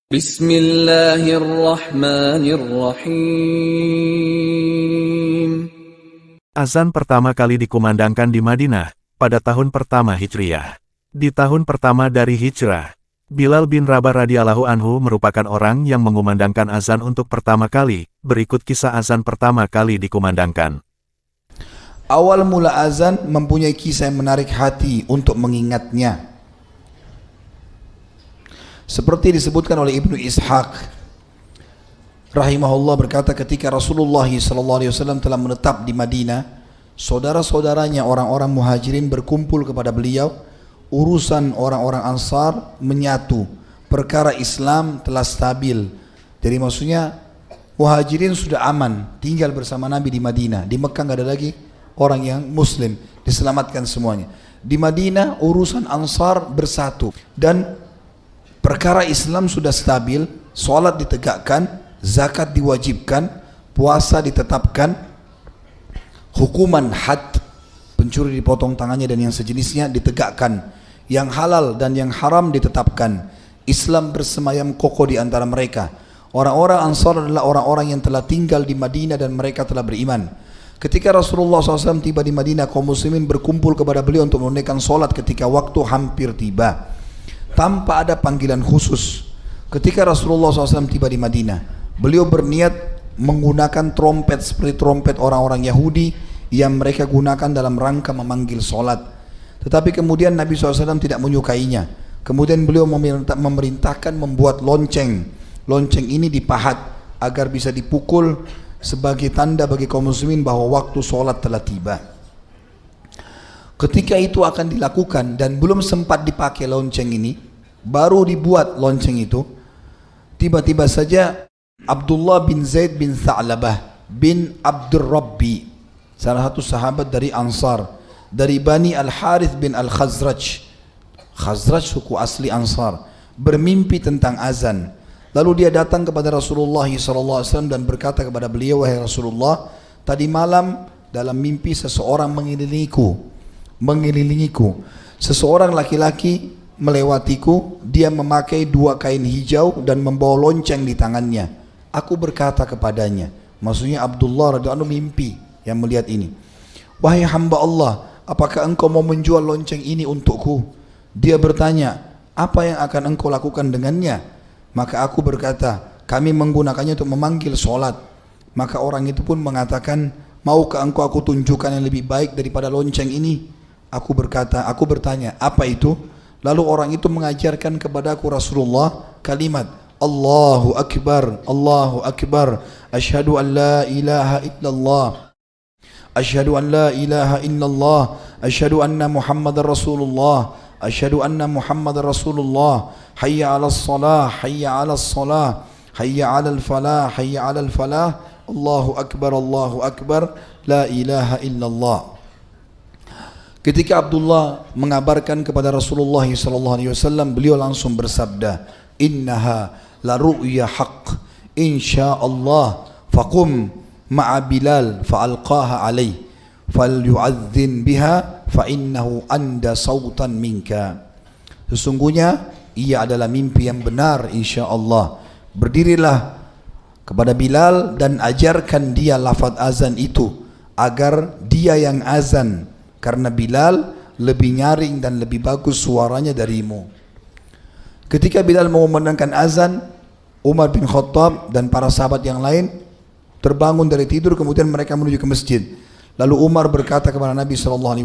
Bismillahirrahmanirrahim. Azan pertama kali dikumandangkan di Madinah, pada tahun pertama Hijriyah. Di tahun pertama dari Hijrah, Bilal bin Rabah radhiyallahu anhu merupakan orang yang mengumandangkan azan untuk pertama kali. Berikut kisah azan pertama kali dikumandangkan. Awal mula azan mempunyai kisah yang menarik hati untuk mengingatnya. Seperti disebutkan oleh Ibnu Ishaq rahimahullah berkata, ketika Rasulullah SAW telah menetap di Madinah, saudara-saudaranya orang-orang muhajirin berkumpul kepada beliau. Urusan orang-orang Ansar menyatu, perkara Islam telah stabil. Jadi maksudnya muhajirin sudah aman, tinggal bersama Nabi di Madinah. Di Mekah nggak ada lagi orang yang muslim, diselamatkan semuanya. Di Madinah urusan Ansar bersatu dan perkara Islam sudah stabil. Salat ditegakkan, zakat diwajibkan, puasa ditetapkan, hukuman had, pencuri dipotong tangannya dan yang sejenisnya ditegakkan, yang halal dan yang haram ditetapkan. Islam bersemayam kokoh di antara mereka. Orang-orang Ansar adalah orang-orang yang telah tinggal di Madinah dan mereka telah beriman. Ketika Rasulullah SAW tiba di Madinah, kaum muslimin berkumpul kepada beliau untuk menunaikan solat ketika waktu hampir tiba, tanpa ada panggilan khusus. Ketika Rasulullah SAW tiba di Madinah, beliau berniat menggunakan trompet seperti trompet orang-orang Yahudi yang mereka gunakan dalam rangka memanggil solat. Tetapi kemudian Nabi SAW tidak menyukainya. Kemudian beliau memerintahkan membuat lonceng. Lonceng ini dipahat agar bisa dipukul sebagai tanda bagi kaum muslimin bahwa waktu solat telah tiba. Ketika itu akan dilakukan dan belum sempat dipakai lonceng ini, baru dibuat lonceng itu, tiba-tiba saja Abdullah bin Zaid bin Tha'labah bin Abdul Rabbi, salah satu sahabat dari Ansar, dari Bani Al-Harith bin Al-Khazraj, Khazraj suku asli Ansar, bermimpi tentang azan. Lalu dia datang kepada Rasulullah SAW dan berkata kepada beliau, wahai Rasulullah, tadi malam dalam mimpi seseorang mengelilingiku. Seseorang laki-laki melewatiku, dia memakai dua kain hijau dan membawa lonceng di tangannya. Aku berkata kepadanya, maksudnya Abdullah radhiyallahu anhu mimpi yang melihat ini, wahai hamba Allah, apakah engkau mau menjual lonceng ini untukku? Dia bertanya, apa yang akan engkau lakukan dengannya? Maka aku berkata, kami menggunakannya untuk memanggil solat. Maka orang itu pun mengatakan, maukah engkau aku tunjukkan yang lebih baik daripada lonceng ini? Aku bertanya, apa itu? Lalu orang itu mengajarkan kepadaku Rasulullah kalimat, Allahu Akbar, Allahu Akbar, Ashhadu an la ilaha illallah, Ashhadu an la ilaha illallah, Ashhadu anna Muhammadar Rasulullah, Ashhadu anna Muhammadar Rasulullah, Hayya ala salah, Hayya ala salah, Hayya ala falah, Hayya ala falah, Allahu Akbar, la ilaha illallah. Ketika Abdullah mengabarkan kepada Rasulullah SAW, beliau langsung bersabda, innaha la ru'ya haqq, insyaallah faqum ma'a Bilal fa'alqaha alaih falyu'adzin biha fa'innahu anda sautan minka. Sesungguhnya ia adalah mimpi yang benar, insyaallah. Berdirilah kepada Bilal dan ajarkan dia lafaz azan itu agar dia yang azan, karena Bilal lebih nyaring dan lebih bagus suaranya darimu. Ketika Bilal mengumandangkan azan, Umar bin Khattab dan para sahabat yang lain terbangun dari tidur, kemudian mereka menuju ke masjid. Lalu Umar berkata kepada Nabi SAW,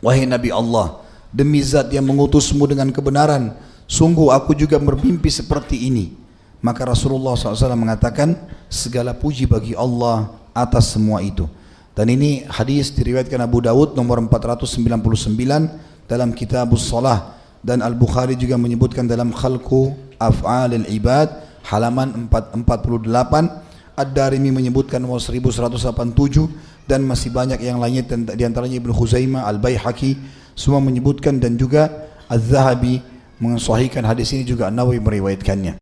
wahai Nabi Allah, demi zat yang mengutusmu dengan kebenaran, sungguh aku juga bermimpi seperti ini. Maka Rasulullah SAW mengatakan, segala puji bagi Allah atas semua itu. Dan ini hadis diriwayatkan Abu Dawud nomor 499 dalam Kitabus Shalah, dan Al-Bukhari juga menyebutkan dalam Khalqu Af'alil Ibad halaman 448. Ad-Darimi menyebutkan nomor 1187 dan masih banyak yang lainnya, di antaranya Ibnu Khuzaimah, Al-Baihaqi semua menyebutkan, dan juga Az-Zahabi mensahihkan hadis ini, juga An-Nawawi meriwayatkannya.